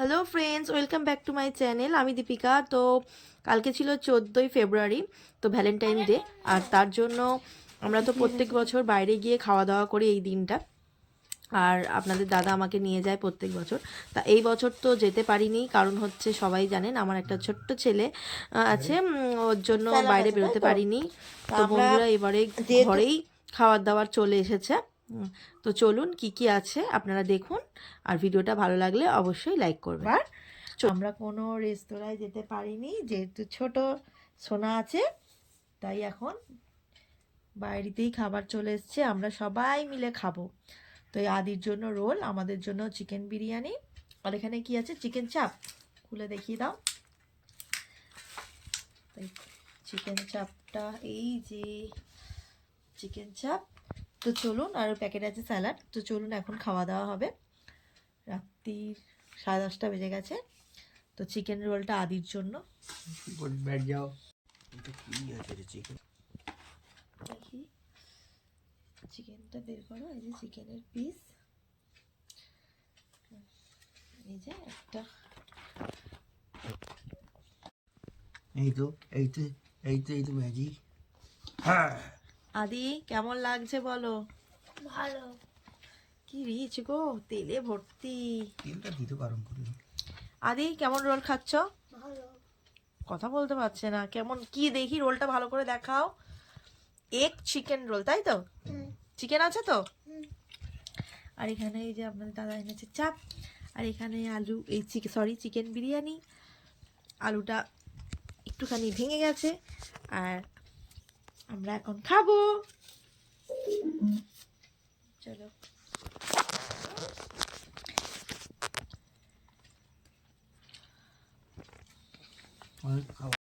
Hello friends, welcome back to my channel. আমি দীপিকা। তো কালকে ছিল 14ই ফেব্রুয়ারি, তো ভ্যালেন্টাইন ডে। আর তার জন্য আমরা তো প্রত্যেক বছর বাইরে গিয়ে খাওয়া দাওয়া করি এই দিনটা। আর আপনাদের দাদা আমাকে নিয়ে যায় প্রত্যেক বছর। তা এই বছর তো যেতে পারিনি, কারণ হচ্ছে সবাই জানেন আমার একটা ছোট্ট ছেলে আছে, ওর জন্য বাইরে বেরোতে পারিনি। তো বন্ধুরা এবারে ঘরেই খাবার দাবার চলে এসেছে। তো চলুন কি কি আছে আপনারা দেখুন, আর ভিডিওটা ভালো লাগলে অবশ্যই লাইক করবেন। আমরা কোনো রেস্তোরাঁয় যেতে পারিনি, যেহেতু ছোট সোনা আছে, তাই এখন বাইরেতেই খাবার চলে এসছে, আমরা সবাই মিলে খাবো। তো এই আদির জন্য রোল, আমাদের জন্য চিকেন বিরিয়ানি, আর এখানে কি আছে, চিকেন চাপ। খুলে দেখিয়ে দাও। চিকেন চাপটা এই যে চিকেন চাপ। তো চলুন, আর প্যাকেট আছে স্যালাড। তো চলুন এখন খাওয়া দাওয়া হবে। রাত্রির 10:30 বেজে গেছে। তো চিকেন রোলটা আদির জন্য। দেখি চিকেনটা বের করো। এই যে চিকেনের পিস, এই যে একটা। এই তো ম্যাজিক। আদি কেমন লাগছে বলো? ভালো। কি রিচ গো, তেলে ভর্তি। তেলটা দিতে গরম করে। আদি কেমন রোল খাচ্ছ? ভালো। কথা বলতে পারছে না, কেমন কি দেখি রোলটা ভালো করে দেখাও। এক চিকেন রোল, তাই তো? চিকেন আছে তো? আর এখানে এই যে আপনাদের দাদা এনেছে চাপ, আর এখানে আলু, এই চিকেন বিরিয়ানি। আলুটা একটুখানি ভেঙে গেছে, আর আমরা এখন খাবো। চলো। খাওয়া